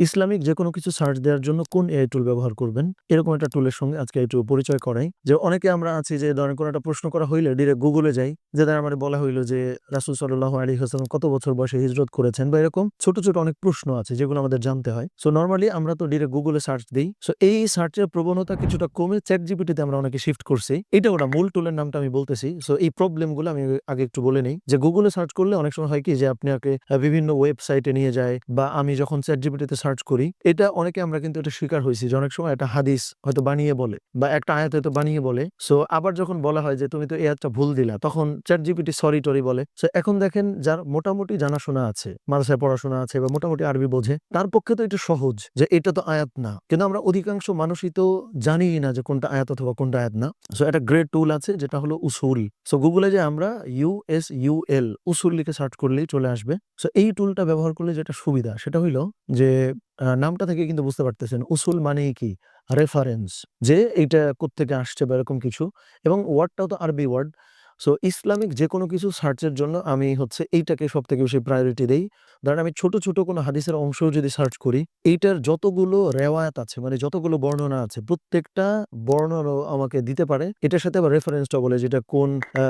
Islamic যেকোনো কিছু search দেওয়ার জন্য কোন এআই টুল ব্যবহার করবেন? এরকম একটা টুলের সঙ্গে আজকে একটু পরিচয় করাই। যে অনেকে আমরা আছি যে ধরেন কোনো একটা প্রশ্ন করা হইলে ডিরেক্ট গুগলে যাই। যে দ্বারা আমারে বলা হইল যে রাসূল সাল্লাল্লাহু আলাইহি ওয়াসাল্লাম কত বছর বয়সে হিজরত করেছেন বা এরকম ছোট, ছোট অনেক প্রশ্ন আছে যেগুলো আমাদের জানতে হয়। সো নরমালি আমরা তো ডিরেক্ট গুগলে সার্চ দেই। সো এই সার্চের প্রবণতা কিছুটা কমে ChatGPT তে আমরা অনেকে শিফট করছি। এটা ওটা মূল টুলের নামটা আমি বলতেছি। সো এই প্রবলেম গুলো আমি আগে একটু বলে নেই। যে গুগলে সার্চ করলে অনেক সময় হয় কি যে আপনাকে বিভিন্ন ওয়েবসাইটে নিয়ে যায় বা আমি যখন ChatGPT তে সার্চ করি, এটা অনেকে আমরা কিন্তু এটা শিকার হইছি যে অনেক সময় একটা হাদিস হয়তো বানিয়ে বলে বা একটা আয়াত হয়তো বানিয়ে বলে। সো আবার যখন বলা হয় যে তুমি তো এই আয়াতটা ভুল দিলা, তখন ChatGPT সরি-টরি বলে। সো এখন দেখেন যার মোটামুটি জানাশোনা আছে, মাদ্রাসায় পড়াশোনা আছে বা মোটামুটি আরবি বোঝে, তার পক্ষে তো এটা সহজ যে এটা তো আয়াত না। কিন্তু আমরা অধিকাংশ মানুষই তো জানিই না যে কোনটা আয়াত অথবা কোনটা আয়াত না। সো একটা গ্রেট টুল আছে যেটা হলো উসুল। সো গুগলে যে আমরা USUL উসুল লিখে সার্চ করলেই চলে আসবে। সো এই টুলটা ব্যবহার করলে যেটা সুবিধা সেটা হইল যে নামটা থেকে কিন্তু বুঝতে পারতেছেন উসুল মানেই কি? রেফারেন্স। যে এইটা কোত্থেকে আসছে বা এরকম কিছু এবং ওয়ার্ডটাও তো আরবি ওয়ার্ড। সো ইসলামিক যেকোনো কিছু সার্চের জন্য আমি হচ্ছে এইটাকে সবথেকে বেশি প্রায়োরিটি দেই। ধরেন আমি ছোট, ছোট কোনো হাদিসের অংশও যদি সার্চ করি, এইটার যতগুলো রেওয়ায়াত আছে মানে যতগুলো বর্ণনা আছে প্রত্যেকটা বর্ণনাও আমাকে দিতে পারে। এটার সাথে আবার রেফারেন্সটাও বলে যে এটা কোন আ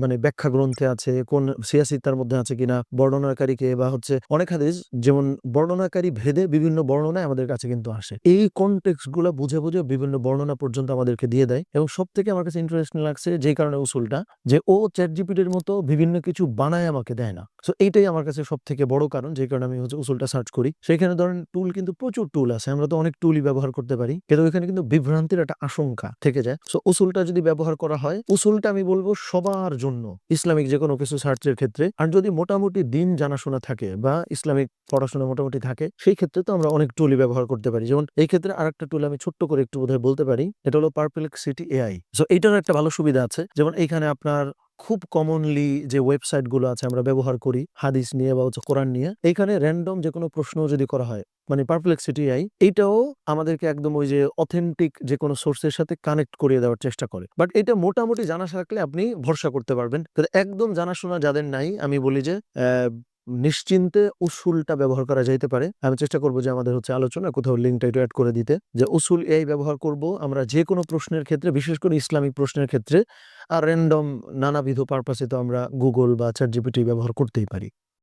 মানে ব্যাখ্যা গ্রন্থে আছে, কোন সিয়াসিত্তার মধ্যে আছে কিনা, বর্ণনাকারী কে বা হচ্ছে অনেক হাদিস যেমন বর্ণনাকারী ভেদে বিভিন্ন বর্ণনায় আমাদের কাছে কিন্তু আসে। এই কনটেক্সট গুলা বুঝে, বুঝে বিভিন্ন বর্ণনা পর্যন্ত আমাদেরকে দিয়ে দেয় এবং সবথেকে আমার কাছে ইন্টারেস্টিং লাগছে যেই কারণে উসুলটা যে ও ChatGPT এর মতো বিভিন্ন কিছু বানায় আমাকে দেয় না। সো এইটাই আমার কাছে সবথেকে বড় কারণ যেই কারণে আমি হচ্ছে উসুলটা সার্চ করি। সেখানে ধরেন টুল কিন্তু প্রচুর টুল আছে। আমরা তো অনেক টুলই ব্যবহার করতে পারি। কিন্তু এখানে কিন্তু বিভ্রান্তির একটা আশঙ্কা থেকে যায়। সো উসুলটা যদি ব্যবহার করা হয়, উসুলটা আমি বলব সবার জন্য ইসলামিক যেকোনো কিছু সার্চের ক্ষেত্রে। আর যদি মোটামুটি দিন জানাশোনা থাকে বা ইসলামিক পড়াশোনা মোটামুটি থাকে, সেই ক্ষেত্রে তো আমরা অনেক টুলই ব্যবহার করতে পারি। যেমন এই ক্ষেত্রে আরেকটা টুল আমি ছোট্ট করে একটু বোধহয় বলতে পারি। এটা হলো Perplexity AI। সো এইটারও একটা ভালো সুবিধা আছে। যেমন এইখানে আপনার খুব কমনলি যে ওয়েবসাইট গুলো আছে আমরা ব্যবহার করি হাদিস নিয়ে বা হচ্ছে কোরআন নিয়ে, এইখানে র‍্যান্ডম যেকোনো প্রশ্ন যদি করা হয় মানে Perplexity AI এইটাও আমাদেরকে একদম ওই যে অথেন্টিক যেকোনো সোর্সের সাথে কানেক্ট করিয়ে দেওয়ার চেষ্টা করে। বাট এটা মোটামুটি জানা থাকলে আপনি ভরসা করতে পারবেন। কিন্তু একদম জানাশোনা যাদের নাই আমি বলি যে নিশ্চিন্তে উসুলটা ব্যবহার করা যাইতে পারে। আমি চেষ্টা করব যে আমাদের হচ্ছে আলোচনা কোথাও লিঙ্কটা একটু এড করে দিতে। যে উসুল AI ব্যবহার করব আমরা যেকোনো প্রশ্নের ক্ষেত্রে, বিশেষ করে ইসলামিক প্রশ্নের ক্ষেত্রে। আর র‍্যান্ডম নানাবিধ পারপাসে তো আমরা গুগল বা ChatGPT ব্যবহার করতেই পারি।